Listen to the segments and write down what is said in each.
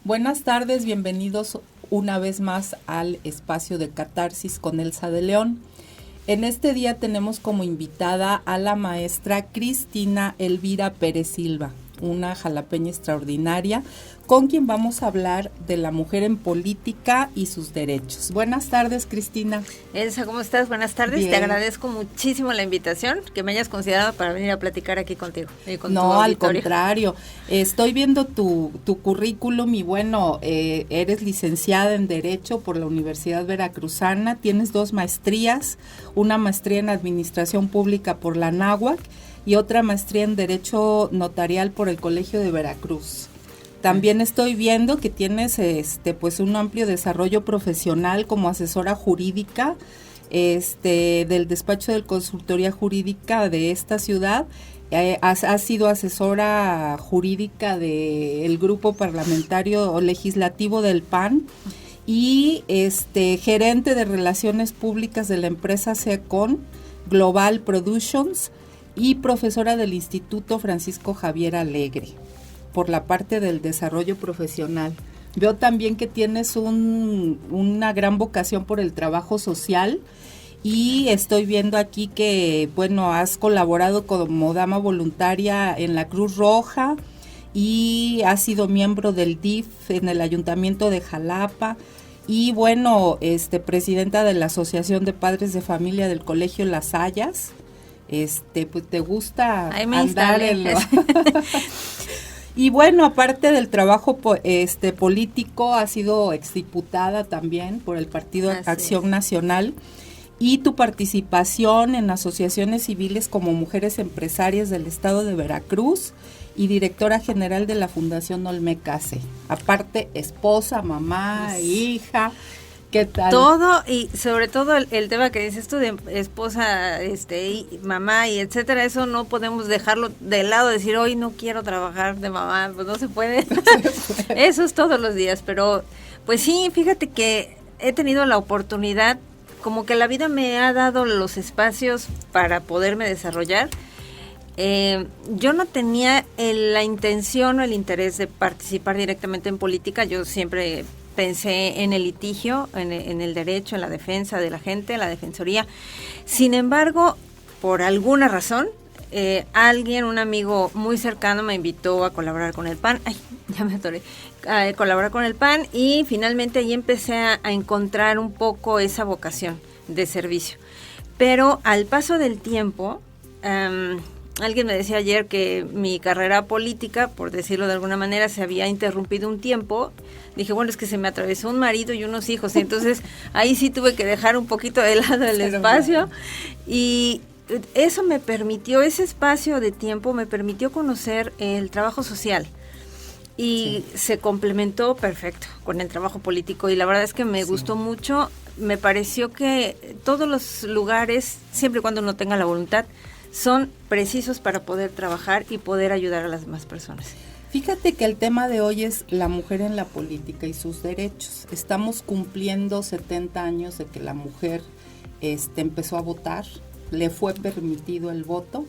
Buenas tardes, bienvenidos una vez más al espacio de Catarsis con Elsa de León. En este día tenemos como invitada a la maestra Cristina Elvira Pérez Silva, una jalapeña extraordinaria, con quien vamos a hablar de la mujer en política y sus derechos. Buenas tardes, Cristina. Elsa, ¿cómo estás? Buenas tardes. Bien. Te agradezco muchísimo la invitación, que me hayas considerado para venir a platicar aquí contigo. No, al contrario. Estoy viendo tu currículum y bueno, eres licenciada en Derecho por la Universidad Veracruzana, tienes 2 maestrías, una maestría en Administración Pública por la Anáhuac y otra maestría en Derecho Notarial por el Colegio de Veracruz. También estoy viendo que tienes pues un amplio desarrollo profesional como asesora jurídica del despacho de consultoría jurídica de esta ciudad. Has sido asesora jurídica del grupo parlamentario o legislativo del PAN y gerente de relaciones públicas de la empresa SECON Global Productions y profesora del Instituto Francisco Javier Alegre por la parte del desarrollo profesional. Veo también que tienes una gran vocación por el trabajo social y estoy viendo aquí que, bueno, has colaborado como dama voluntaria en la Cruz Roja y has sido miembro del DIF en el Ayuntamiento de Jalapa y, bueno, presidenta de la Asociación de Padres de Familia del Colegio Las Hayas. Pues te gusta andar en lo... Y bueno, aparte del trabajo político, has sido exdiputada también por el Partido Acción Nacional y tu participación en asociaciones civiles como Mujeres Empresarias del Estado de Veracruz y directora general de la Fundación Olmecase. Aparte, esposa, mamá, hija... ¿Qué tal? Todo, y sobre todo el tema que dices tú de esposa, y mamá y etcétera, eso no podemos dejarlo de lado, decir hoy no quiero trabajar de mamá, pues no se puede. Eso es todos los días, pero pues sí, fíjate que he tenido la oportunidad, como que la vida me ha dado los espacios para poderme desarrollar. Yo no tenía la intención o el interés de participar directamente en política, yo siempre pensé en el litigio, en el derecho, en la defensa de la gente, en la defensoría. Sin embargo, por alguna razón, un amigo muy cercano me invitó a colaborar con el PAN. Ay, ya me atoré. A colaborar con el PAN y finalmente ahí empecé a encontrar un poco esa vocación de servicio. Pero al paso del tiempo, alguien me decía ayer que mi carrera política, por decirlo de alguna manera, se había interrumpido un tiempo. Dije, bueno, es que se me atravesó un marido y unos hijos, entonces ahí sí tuve que dejar un poquito de lado el espacio y eso me permitió, ese espacio de tiempo me permitió conocer el trabajo social y se complementó perfecto con el trabajo político y la verdad es que me gustó mucho, me pareció que todos los lugares, siempre y cuando uno tenga la voluntad, son precisos para poder trabajar y poder ayudar a las demás personas. Fíjate que el tema de hoy es la mujer en la política y sus derechos. Estamos cumpliendo 70 años de que la mujer empezó a votar, le fue permitido el voto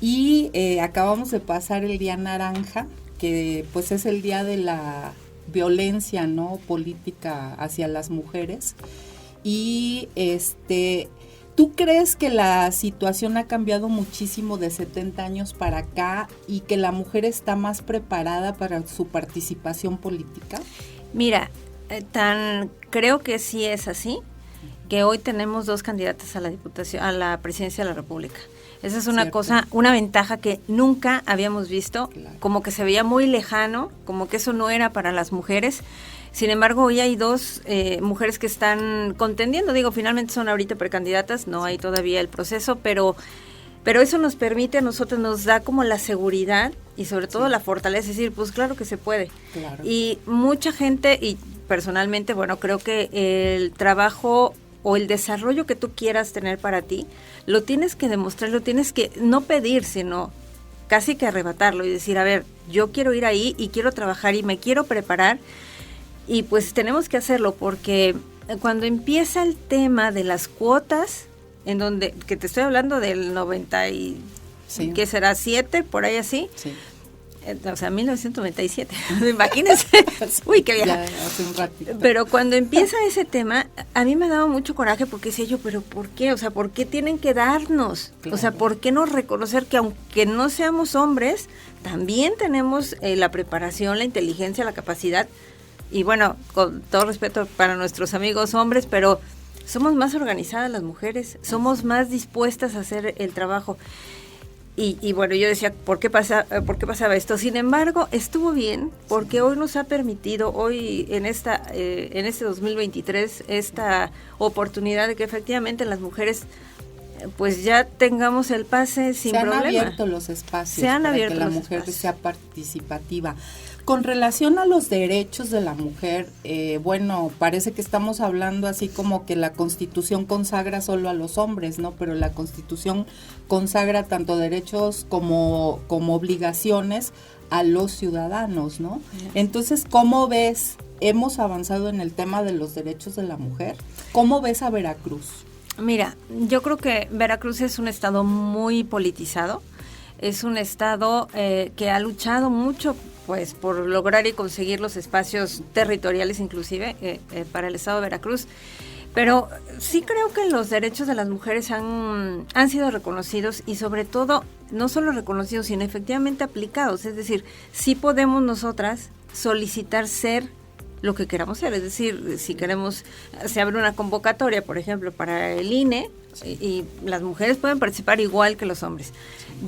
y acabamos de pasar el Día Naranja, que pues es el día de la violencia, ¿no?, política hacia las mujeres. Y ¿tú crees que la situación ha cambiado muchísimo de 70 años para acá y que la mujer está más preparada para su participación política? Mira, creo que sí es así, que hoy tenemos 2 candidatas a la diputación, a la presidencia de la República. Esa es una cosa, una ventaja que nunca habíamos visto, como que se veía muy lejano, como que eso no era para las mujeres. Sin embargo, hoy hay 2 mujeres que están contendiendo, finalmente son ahorita precandidatas, no hay todavía el proceso, pero eso nos permite, a nosotros nos da como la seguridad y sobre todo la fortaleza, es decir, pues claro que se puede. Claro. Y mucha gente, y personalmente, bueno, creo que el trabajo o el desarrollo que tú quieras tener para ti, lo tienes que demostrar, lo tienes que no pedir, sino casi que arrebatarlo y decir, a ver, yo quiero ir ahí y quiero trabajar y me quiero preparar. Y pues tenemos que hacerlo porque cuando empieza el tema de las cuotas, en donde, que te estoy hablando del 90 y, ¿qué será? 7, por ahí así. Sí. O sea, 1997, imagínense. Uy, qué vieja. Ya, hace un ratito. Pero cuando empieza ese tema, a mí me daba mucho coraje porque decía yo, pero ¿por qué? O sea, ¿por qué tienen que darnos? Claro. O sea, ¿por qué no reconocer que aunque no seamos hombres, también tenemos la preparación, la inteligencia, la capacidad? Y bueno, con todo respeto para nuestros amigos hombres, pero somos más organizadas las mujeres, somos más dispuestas a hacer el trabajo. Y bueno, yo decía, ¿por qué pasaba esto? Sin embargo, estuvo bien, porque hoy nos ha permitido, hoy en este 2023, esta oportunidad de que efectivamente las mujeres pues ya tengamos el pase sin problema. Se han abierto los espacios para que la mujer sea participativa. Con relación a los derechos de la mujer, bueno, parece que estamos hablando así como que la Constitución consagra solo a los hombres, ¿no? Pero la Constitución consagra tanto derechos como obligaciones a los ciudadanos, ¿no? Entonces, ¿cómo ves? ¿Hemos avanzado en el tema de los derechos de la mujer? ¿Cómo ves a Veracruz? Mira, yo creo que Veracruz es un estado muy politizado, es un estado que ha luchado mucho pues por lograr y conseguir los espacios territoriales inclusive para el estado de Veracruz, pero sí creo que los derechos de las mujeres han sido reconocidos y sobre todo no solo reconocidos sino efectivamente aplicados, es decir, sí podemos nosotras solicitar ser lo que queramos ser, es decir, si queremos, se abre una convocatoria, por ejemplo, para el INE, y las mujeres pueden participar igual que los hombres.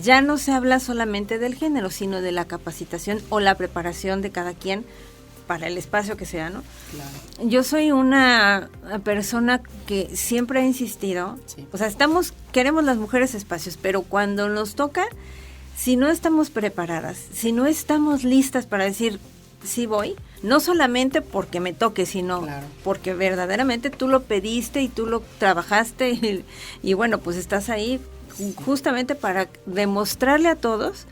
Ya no se habla solamente del género, sino de la capacitación o la preparación de cada quien para el espacio que sea, ¿no? Claro. Yo soy una persona que siempre ha insistido, o sea, queremos las mujeres espacios, pero cuando nos toca, si no estamos preparadas, si no estamos listas para decir, sí voy, no solamente porque me toque, sino porque verdaderamente tú lo pediste y tú lo trabajaste y bueno, pues estás ahí justamente para demostrarle a todos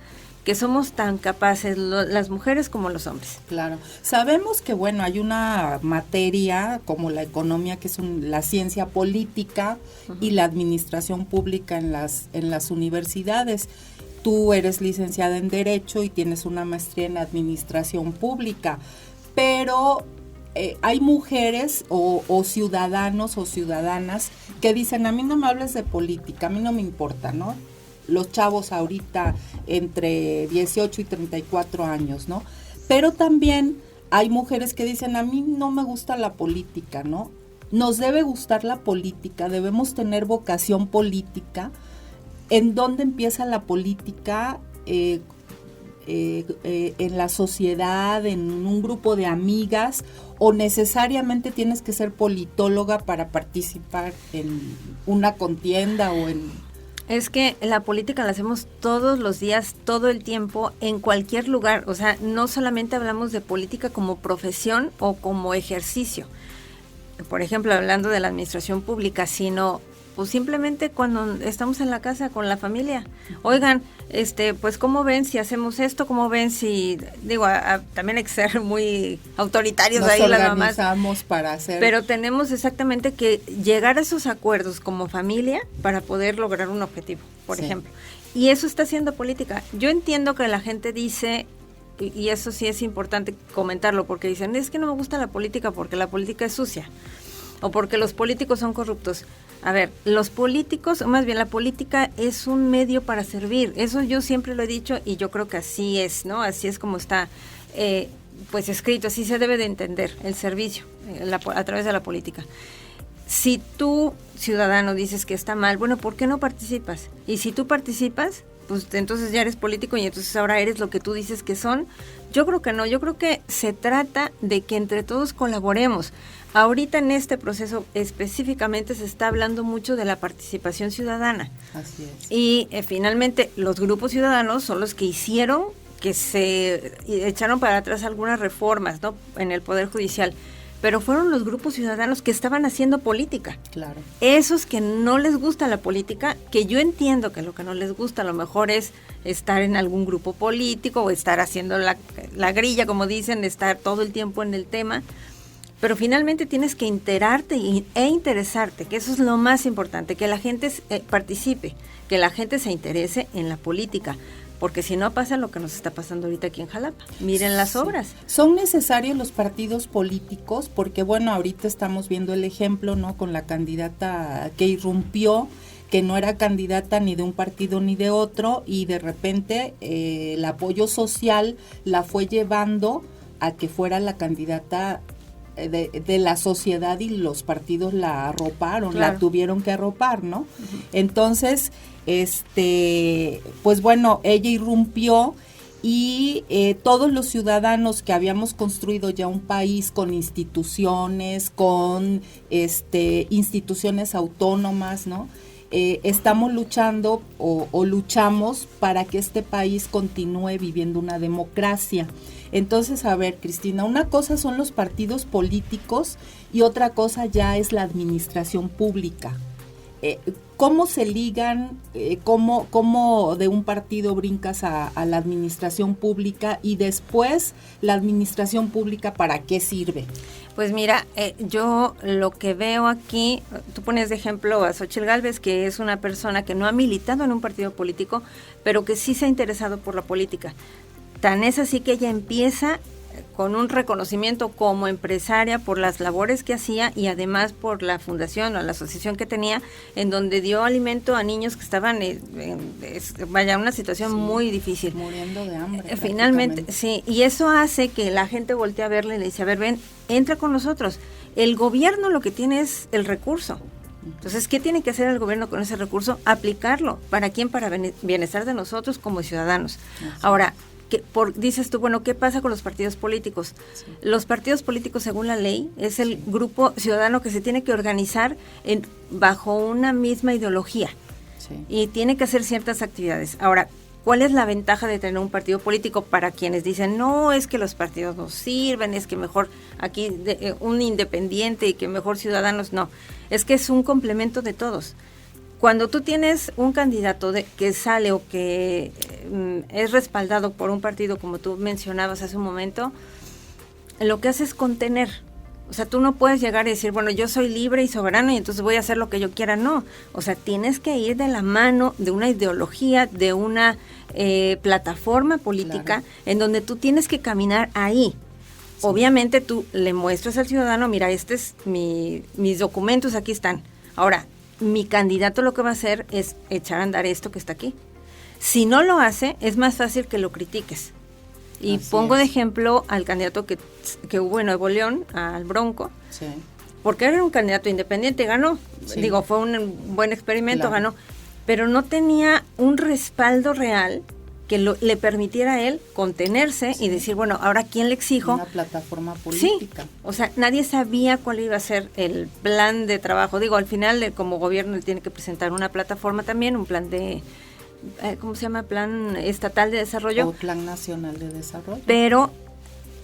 que somos tan capaces, las mujeres como los hombres. Claro. Sabemos que, bueno, hay una materia como la economía, que es la ciencia política y la administración pública en las universidades. Tú eres licenciada en Derecho y tienes una maestría en Administración Pública, pero hay mujeres o ciudadanos o ciudadanas que dicen, a mí no me hables de política, a mí no me importa, ¿no? Los chavos ahorita entre 18 y 34 años, ¿no? Pero también hay mujeres que dicen, a mí no me gusta la política, ¿no? Nos debe gustar la política, debemos tener vocación política. ¿En dónde empieza la política? En la sociedad, en un grupo de amigas, o necesariamente tienes que ser politóloga para participar en una contienda o en... Es que la política la hacemos todos los días, todo el tiempo, en cualquier lugar. O sea, no solamente hablamos de política como profesión o como ejercicio. Por ejemplo, hablando de la administración pública, sino pues simplemente cuando estamos en la casa con la familia. Oigan, pues ¿cómo ven si hacemos esto? ¿Cómo ven si, digo, también hay que ser muy autoritarios ahí las mamás? Nos organizamos para hacer. Pero tenemos exactamente que llegar a esos acuerdos como familia para poder lograr un objetivo, por ejemplo. Y eso está haciendo política. Yo entiendo que la gente dice, y eso sí es importante comentarlo, porque dicen, es que no me gusta la política porque la política es sucia, o porque los políticos son corruptos. A ver, los políticos, o más bien la política es un medio para servir. Eso yo siempre lo he dicho y yo creo que así es, ¿no? Así es como está pues escrito, así se debe de entender el servicio a través de la política. Si tú, ciudadano, dices que está mal, bueno, ¿por qué no participas? Y si tú participas, pues entonces ya eres político y entonces ahora eres lo que tú dices que son. Yo creo que no, yo creo que se trata de que entre todos colaboremos. Ahorita en este proceso específicamente se está hablando mucho de la participación ciudadana. Así es. Y finalmente los grupos ciudadanos son los que hicieron que se echaron para atrás algunas reformas, ¿no?, en el Poder Judicial. Pero fueron los grupos ciudadanos que estaban haciendo política. Claro. Esos que no les gusta la política, que yo entiendo que lo que no les gusta a lo mejor es estar en algún grupo político o estar haciendo la grilla, como dicen, estar todo el tiempo en el tema. Pero finalmente tienes que enterarte e interesarte, que eso es lo más importante, que la gente participe, que la gente se interese en la política. porque si no pasa lo que nos está pasando ahorita aquí en Jalapa. Miren las obras. Son necesarios los partidos políticos, porque bueno, ahorita estamos viendo el ejemplo, ¿no? Con la candidata que irrumpió, que no era candidata ni de un partido ni de otro, y de repente el apoyo social la fue llevando a que fuera la candidata de la sociedad, y los partidos la arroparon, claro, la tuvieron que arropar, ¿no? Uh-huh. Entonces, pues bueno, ella irrumpió, y todos los ciudadanos que habíamos construido ya un país con instituciones, con instituciones autónomas, ¿no? Estamos luchando o luchamos para que este país continúe viviendo una democracia. Entonces, a ver, Cristina, una cosa son los partidos políticos y otra cosa ya es la administración pública. ¿Cómo se ligan? ¿Cómo de un partido brincas a la administración pública? Y después, ¿la administración pública para qué sirve? Pues mira, yo lo que veo aquí, tú pones de ejemplo a Xóchitl Gálvez, que es una persona que no ha militado en un partido político, pero que sí se ha interesado por la política. Tan es así que ella empieza con un reconocimiento como empresaria por las labores que hacía, y además por la fundación o la asociación que tenía, en donde dio alimento a niños que estaban en una situación muy difícil. Muriendo de hambre. Finalmente, sí, y eso hace que la gente voltee a verle y le dice, a ver, ven, entra con nosotros. El gobierno lo que tiene es el recurso. Entonces, ¿qué tiene que hacer el gobierno con ese recurso? Aplicarlo. ¿Para quién? Para bienestar de nosotros como ciudadanos. Ahora, dices tú, bueno, ¿qué pasa con los partidos políticos? Sí. Los partidos políticos, según la ley, es el grupo ciudadano que se tiene que organizar bajo una misma ideología, y tiene que hacer ciertas actividades. Ahora, ¿cuál es la ventaja de tener un partido político para quienes dicen, no, es que los partidos no sirven, es que mejor aquí un independiente y que mejor ciudadanos? No, es que es un complemento de todos. Cuando tú tienes un candidato que sale o que es respaldado por un partido, como tú mencionabas hace un momento, lo que hace es contener. O sea, tú no puedes llegar y decir, bueno, yo soy libre y soberano y entonces voy a hacer lo que yo quiera. No, o sea, tienes que ir de la mano de una ideología, de una plataforma política, claro, en donde tú tienes que caminar ahí. Sí. Obviamente tú le muestras al ciudadano, mira, mis documentos aquí están. Ahora, mi candidato lo que va a hacer es echar a andar esto que está aquí. Si no lo hace, es más fácil que lo critiques. Y así pongo de ejemplo al candidato que hubo en Nuevo León, al Bronco, sí, porque era un candidato independiente, ganó. Sí. Digo, fue un buen experimento, claro, ganó, pero no tenía un respaldo real que le permitiera a él contenerse, sí, y decir, bueno, ahora ¿quién le exijo? Una plataforma política. Sí, o sea, nadie sabía cuál iba a ser el plan de trabajo. Digo, al final, como gobierno, él tiene que presentar una plataforma también, un plan de, ¿cómo se llama? Plan estatal de desarrollo. O plan nacional de desarrollo. Pero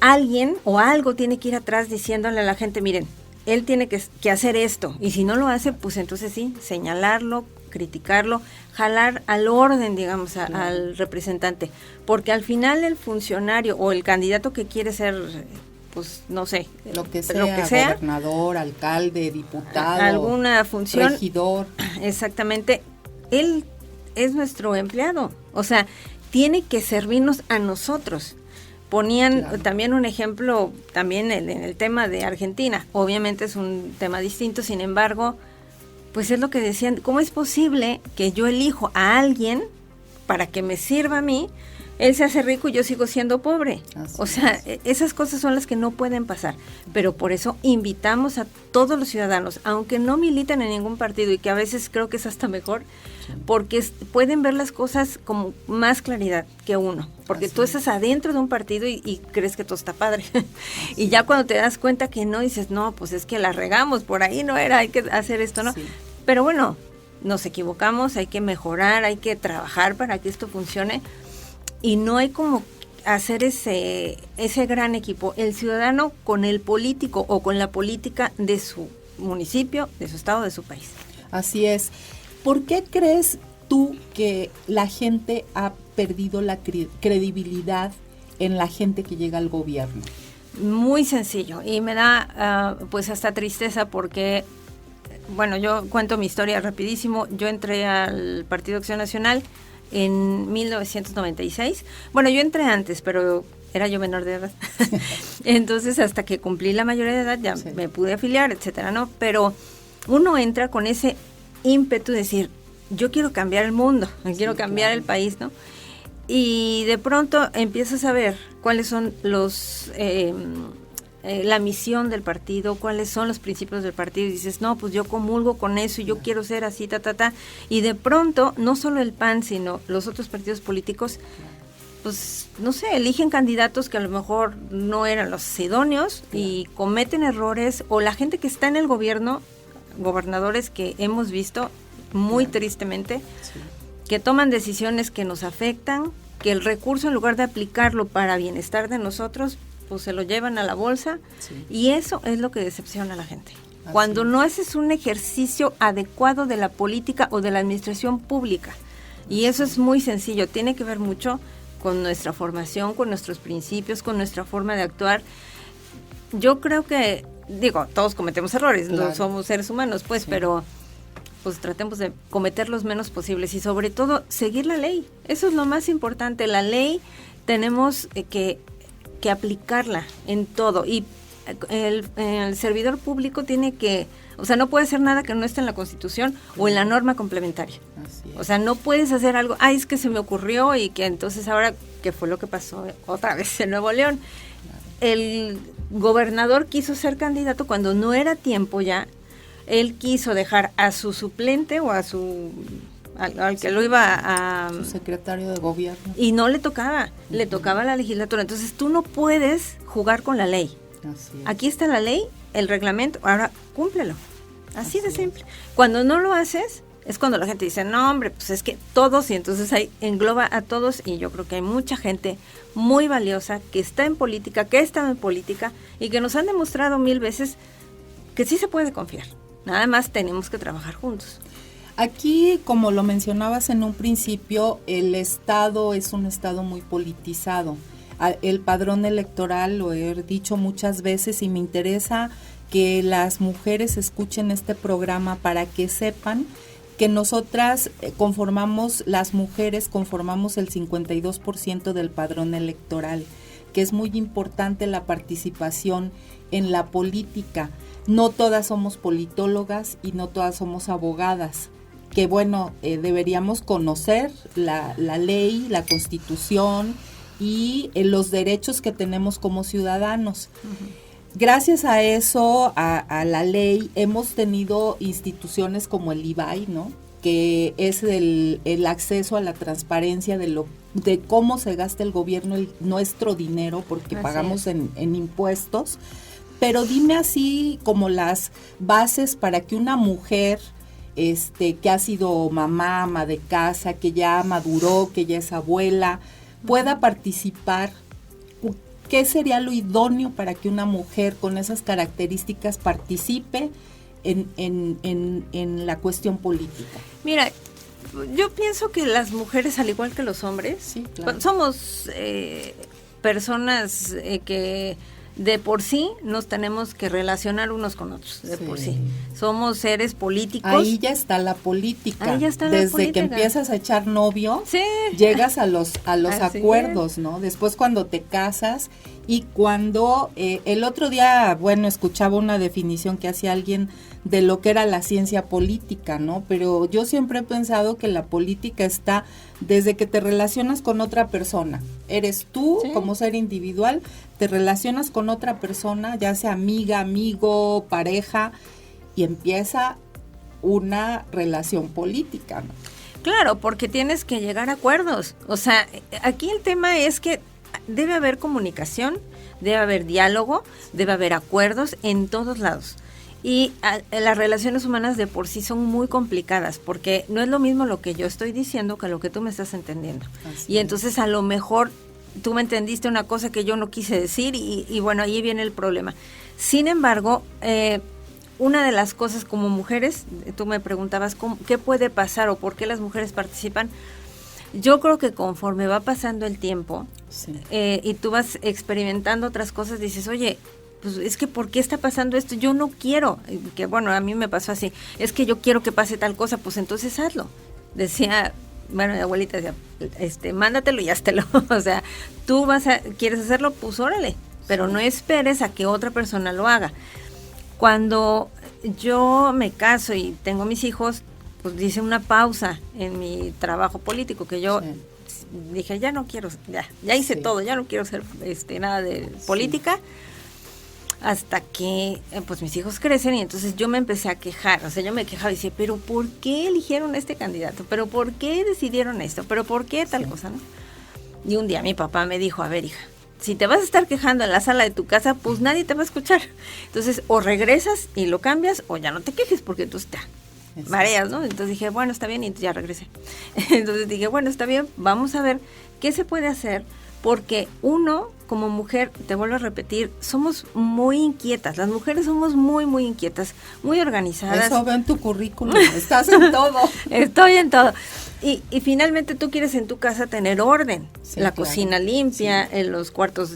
alguien o algo tiene que ir atrás diciéndole a la gente, miren, él tiene que hacer esto, y si no lo hace, pues entonces sí, señalarlo, criticarlo, jalar al orden, digamos, claro, al representante, porque al final el funcionario o el candidato que quiere ser, pues no sé, lo que sea, gobernador, alcalde, diputado, alguna función, regidor, exactamente, él es nuestro empleado, o sea, tiene que servirnos a nosotros. Ponían, claro, también un ejemplo, también en el tema de Argentina, obviamente es un tema distinto, sin embargo, pues es lo que decían, ¿cómo es posible que yo elijo a alguien para que me sirva a mí? Él se hace rico y yo sigo siendo pobre. Así o sea, esas cosas son las que no pueden pasar. Pero por eso invitamos a todos los ciudadanos, aunque no militen en ningún partido, y que a veces creo que es hasta mejor, sí, porque pueden ver las cosas con más claridad que uno. Porque así tú estás adentro de un partido y crees que todo está padre. Y ya cuando te das cuenta que no, dices, no, pues es que la regamos, por ahí no era, hay que hacer esto, ¿no? Sí. Pero bueno, nos equivocamos, hay que mejorar, hay que trabajar para que esto funcione. Y no hay como hacer ese gran equipo, el ciudadano con el político o con la política de su municipio, de su estado, de su país. Así es. ¿Por qué crees tú que la gente ha perdido la credibilidad en la gente que llega al gobierno? Muy sencillo, y me da pues hasta tristeza porque, bueno, yo cuento mi historia rapidísimo. Yo entré al Partido Acción Nacional en 1996. Bueno, yo entré antes, pero era yo menor de edad. Entonces, hasta que cumplí la mayoría de edad, ya me pude afiliar, etcétera, ¿no? Pero uno entra con ese ímpetu de decir, yo quiero cambiar el mundo, quiero cambiar el país, ¿no? Y de pronto empiezas a ver cuáles son la misión del partido, cuáles son los principios del partido, y dices, no, pues yo comulgo con eso y yo quiero ser así, y de pronto, no solo el PAN, sino los otros partidos políticos, pues, no sé, eligen candidatos que a lo mejor no eran los idóneos y cometen errores, o la gente que está en el gobierno, gobernadores que hemos visto muy tristemente, que toman decisiones que nos afectan, que el recurso, en lugar de aplicarlo para bienestar de nosotros, pues se lo llevan a la bolsa, y eso es lo que decepciona a la gente. Cuando no haces un ejercicio adecuado de la política o de la administración pública, y eso es muy sencillo, tiene que ver mucho con nuestra formación, con nuestros principios, con nuestra forma de actuar. Yo creo que, todos cometemos errores, no somos seres humanos, pues, pero pues tratemos de cometer los menos posibles y sobre todo seguir la ley. Eso es lo más importante. La ley tenemos que aplicarla en todo, y el servidor público tiene que, o sea, no puede hacer nada que no esté en la Constitución o en la norma complementaria. O sea, no puedes hacer algo, es que se me ocurrió y que entonces ahora, ¿qué fue lo que pasó otra vez en Nuevo León? El gobernador quiso ser candidato cuando no era tiempo ya. Él quiso dejar a su suplente o al que lo iba a... Su secretario de gobierno. Y no le tocaba, le tocaba a la legislatura. Entonces tú no puedes jugar con la ley. Aquí está la ley, el reglamento, ahora cúmplelo. Así de simple. Cuando no lo haces, es cuando la gente dice, no hombre, pues es que todos, y entonces ahí engloba a todos, y yo creo que hay mucha gente muy valiosa que está en política, que ha estado en política, y que nos han demostrado 1000 veces que sí se puede confiar. Nada más tenemos que trabajar juntos. Aquí, como lo mencionabas en un principio, el Estado es un Estado muy politizado. El padrón electoral, lo he dicho muchas veces, y me interesa que las mujeres escuchen este programa para que sepan que nosotras las mujeres conformamos el 52% del padrón electoral, que es muy importante la participación en la política. No todas somos politólogas y no todas somos abogadas, que bueno, deberíamos conocer la ley, la Constitución y los derechos que tenemos como ciudadanos. Gracias a eso, a la ley, hemos tenido instituciones como el IBAI, ¿no? Que es el acceso a la transparencia de cómo se gasta el gobierno nuestro dinero, porque pagamos en impuestos. Pero dime así como las bases para que una mujer que ha sido mamá, ama de casa, que ya maduró, que ya es abuela, pueda participar. ¿Qué sería lo idóneo para que una mujer con esas características participe en la cuestión política? Mira, yo pienso que las mujeres, al igual que los hombres, somos personas que de por sí nos tenemos que relacionar unos con otros, por sí. Somos seres políticos. Ahí ya está la política. Desde que empiezas a echar novio, llegas a los acuerdos, ¿no? Después cuando te casas y cuando el otro día, escuchaba una definición que hacía alguien de lo que era la ciencia política, ¿no? Pero yo siempre he pensado que la política está desde que te relacionas con otra persona. Eres tú como ser individual, te relacionas con otra persona, ya sea amiga, amigo, pareja, y empieza una relación política, ¿no? Claro, porque tienes que llegar a acuerdos. O sea, aquí el tema es que debe haber comunicación, debe haber diálogo, debe haber acuerdos en todos lados. Y las relaciones humanas de por sí son muy complicadas, porque no es lo mismo lo que yo estoy diciendo que lo que tú me estás entendiendo. Y entonces a lo mejor tú me entendiste una cosa que yo no quise decir y bueno, ahí viene el problema. Sin embargo, una de las cosas como mujeres, tú me preguntabas qué puede pasar o por qué las mujeres participan. Yo creo que conforme va pasando el tiempo y tú vas experimentando otras cosas, dices, oye, pues es que ¿por qué está pasando esto? Yo no quiero, que bueno, a mí me pasó así, es que yo quiero que pase tal cosa, pues entonces hazlo. Decía bueno, mi abuelita decía, mándatelo y háztelo. O sea, quieres hacerlo, pues órale, pero no esperes a que otra persona lo haga. Cuando yo me caso y tengo mis hijos, pues hice una pausa en mi trabajo político, que yo dije, ya no quiero, ya hice todo, ya no quiero hacer nada de política, hasta que pues mis hijos crecen y entonces yo me empecé a quejar, o sea, yo me quejaba y decía, pero ¿por qué eligieron a este candidato? ¿Pero por qué decidieron esto? ¿Pero por qué tal cosa, no? Y un día mi papá me dijo, a ver, hija, si te vas a estar quejando en la sala de tu casa, pues nadie te va a escuchar. Entonces, o regresas y lo cambias, o ya no te quejes, porque entonces te mareas, ¿no? Entonces dije, bueno, está bien, y ya regresé. Entonces dije, bueno, está bien, vamos a ver qué se puede hacer, porque uno, como mujer, te vuelvo a repetir, somos muy inquietas. Las mujeres somos muy, muy inquietas, muy organizadas. Eso ve en tu currículum, estás en todo. Estoy en todo. Y finalmente tú quieres en tu casa tener orden, la claro. cocina limpia, los cuartos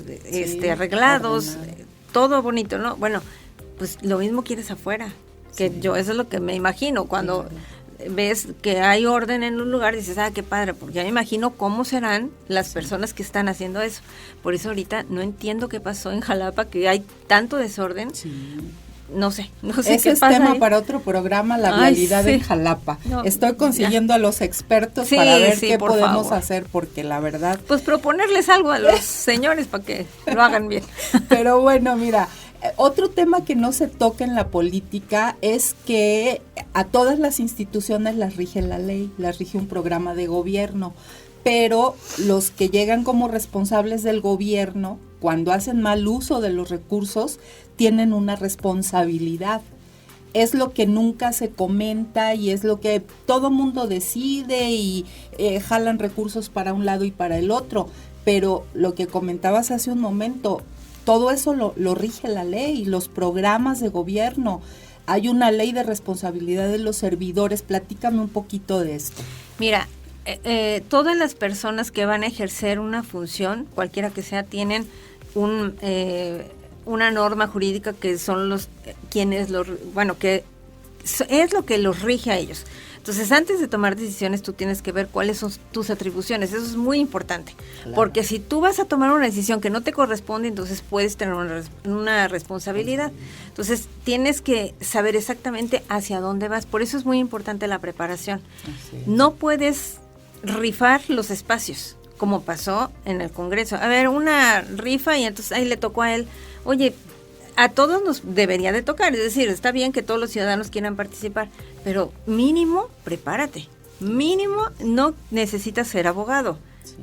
arreglados, todo bonito, ¿no? Bueno, pues lo mismo quieres afuera, que yo, eso es lo que me imagino, cuando ves que hay orden en un lugar, dices, qué padre, porque ya me imagino cómo serán las personas que están haciendo eso. Por eso ahorita no entiendo qué pasó en Jalapa, que hay tanto desorden. No sé ese qué es pasa tema ahí. para otro programa, la vialidad en Jalapa. Estoy consiguiendo a los expertos para ver qué podemos hacer, porque la verdad... Pues proponerles algo a los señores para que lo hagan bien. Pero bueno, mira, otro tema que no se toca en la política es que a todas las instituciones las rige la ley, las rige un programa de gobierno, pero los que llegan como responsables del gobierno, cuando hacen mal uso de los recursos, tienen una responsabilidad. Es lo que nunca se comenta y es lo que todo mundo decide y jalan recursos para un lado y para el otro. Pero lo que comentabas hace un momento, todo eso lo rige la ley, los programas de gobierno. Hay una ley de responsabilidad de los servidores. Platícame un poquito de esto. Mira, todas las personas que van a ejercer una función, cualquiera que sea, tienen una norma jurídica que son que es lo que los rige a ellos. Entonces, antes de tomar decisiones, tú tienes que ver cuáles son tus atribuciones. Eso es muy importante, porque si tú vas a tomar una decisión que no te corresponde, entonces puedes tener una responsabilidad. Entonces, tienes que saber exactamente hacia dónde vas. Por eso es muy importante la preparación. No puedes rifar los espacios, como pasó en el Congreso. A ver, una rifa y entonces ahí le tocó a él. Oye, a todos nos debería de tocar, es decir, está bien que todos los ciudadanos quieran participar, pero mínimo prepárate, mínimo no necesitas ser abogado,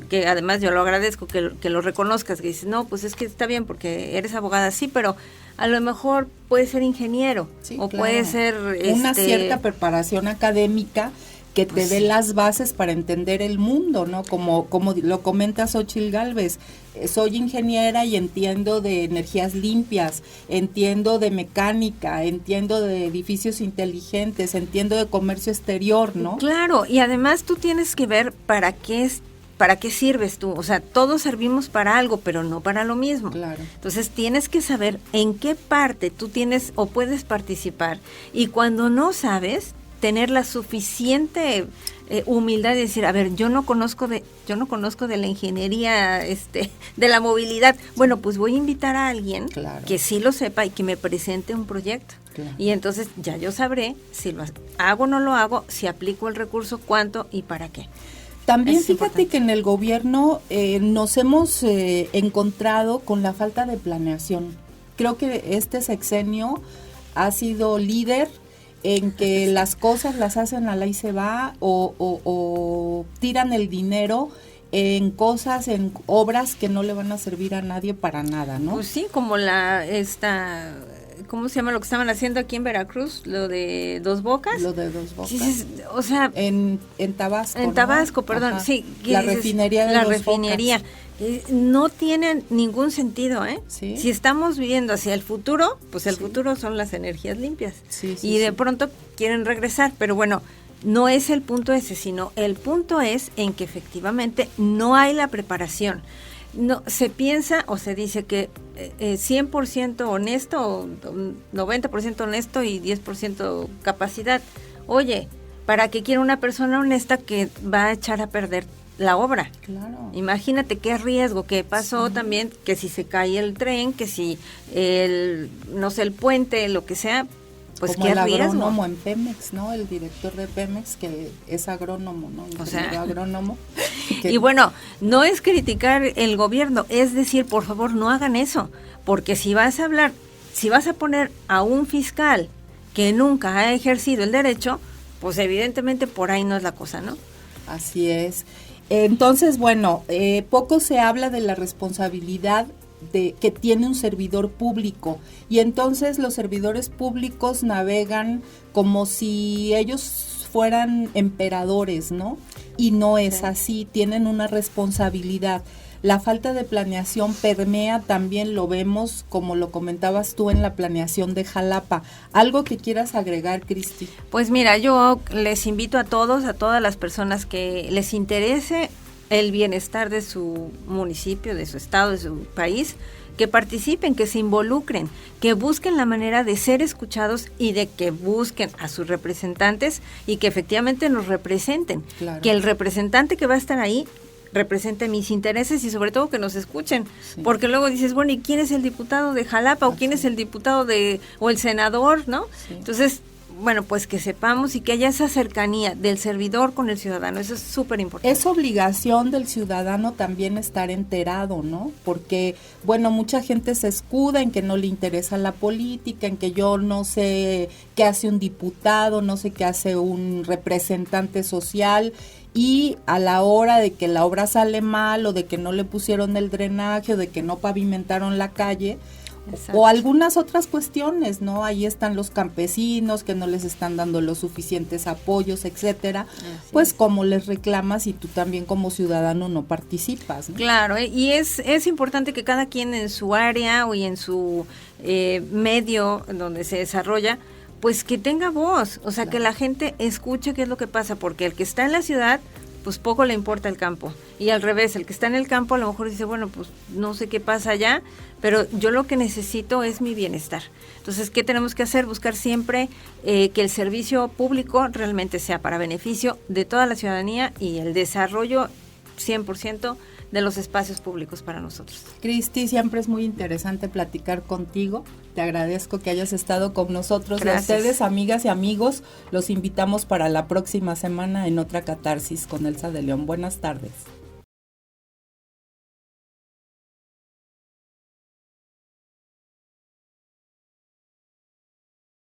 que además yo lo agradezco que lo reconozcas, que dices, no, pues es que está bien porque eres abogada, sí, pero a lo mejor puede ser ingeniero, o puede ser... una cierta preparación académica que te dé las bases para entender el mundo, ¿no? Como lo comenta Xóchitl Gálvez, soy ingeniera y entiendo de energías limpias, entiendo de mecánica, entiendo de edificios inteligentes, entiendo de comercio exterior, ¿no? Claro, y además tú tienes que ver para qué sirves tú, o sea, todos servimos para algo, pero no para lo mismo. Claro. Entonces tienes que saber en qué parte tú tienes o puedes participar, y cuando no sabes, tener la suficiente humildad de decir, a ver, yo no conozco de la ingeniería, de la movilidad. Bueno, pues voy a invitar a alguien que sí lo sepa y que me presente un proyecto. Claro. Y entonces ya yo sabré si lo hago o no lo hago, si aplico el recurso, cuánto y para qué. También fíjate que en el gobierno nos hemos encontrado con la falta de planeación. Creo que este sexenio ha sido líder en que las cosas las hacen a la y se va o tiran el dinero en cosas, en obras que no le van a servir a nadie para nada, ¿no? Pues sí, como ¿cómo se llama lo que estaban haciendo aquí en Veracruz? Lo de Dos Bocas. Lo de Dos Bocas. Sí, o sea, en Tabasco. En Tabasco, ¿no? Perdón, ajá. Sí. La refinería de Dos Bocas. La refinería. No tiene ningún sentido, ¿eh? ¿Sí? Si estamos viviendo hacia el futuro, pues el futuro son las energías limpias. Sí, y de pronto quieren regresar, pero bueno, no es el punto ese, sino el punto es en que efectivamente no hay la preparación. No, se piensa o se dice que 100% honesto, 90% honesto y 10% capacidad. Oye, ¿para qué quiere una persona honesta que va a echar a perder la obra? Claro. Imagínate qué riesgo, que pasó también, que si se cae el tren, que si no sé, el puente, lo que sea, pues como qué el riesgo. agrónomo en Pemex, ¿no? El director de Pemex, que es agrónomo, ¿no? O sea, agrónomo. Y bueno, no es criticar el gobierno, es decir, por favor, no hagan eso, porque si vas a poner a un fiscal que nunca ha ejercido el derecho, pues evidentemente por ahí no es la cosa, ¿no? Así es. Entonces, bueno, poco se habla de la responsabilidad que tiene un servidor público, y entonces los servidores públicos navegan como si ellos fueran emperadores, ¿no? Y no es así, tienen una responsabilidad. La falta de planeación permea, también lo vemos, como lo comentabas tú, en la planeación de Jalapa. ¿Algo que quieras agregar, Cristi? Pues mira, yo les invito a todas las personas que les interese el bienestar de su municipio, de su estado, de su país, que participen, que se involucren, que busquen la manera de ser escuchados y de que busquen a sus representantes y que efectivamente nos representen. Claro. Que el representante que va a estar ahí represente mis intereses y sobre todo que nos escuchen, porque luego dices, bueno, ¿y quién es el diputado de Jalapa o quién es el diputado o el senador, ¿no? Entonces, bueno, pues que sepamos y que haya esa cercanía del servidor con el ciudadano, eso es súper importante. Es obligación del ciudadano también estar enterado, ¿no? Porque, bueno, mucha gente se escuda en que no le interesa la política, en que yo no sé qué hace un diputado, no sé qué hace un representante social, y a la hora de que la obra sale mal, o de que no le pusieron el drenaje, o de que no pavimentaron la calle, o algunas otras cuestiones, ¿no? Ahí están los campesinos que no les están dando los suficientes apoyos, etcétera. Pues como les reclamas y tú también como ciudadano no participas, ¿no? Claro, y es importante que cada quien en su área o en su medio donde se desarrolla, pues que tenga voz, o sea, que la gente escuche qué es lo que pasa, porque el que está en la ciudad, pues poco le importa el campo, y al revés, el que está en el campo a lo mejor dice, bueno, pues no sé qué pasa allá, pero yo lo que necesito es mi bienestar. Entonces, ¿qué tenemos que hacer? Buscar siempre que el servicio público realmente sea para beneficio de toda la ciudadanía y el desarrollo 100% de los espacios públicos para nosotros. Cristi, siempre es muy interesante platicar contigo. Te agradezco que hayas estado con nosotros. Gracias. Y a ustedes, amigas y amigos, los invitamos para la próxima semana en otra Catarsis con Elsa de León. Buenas tardes.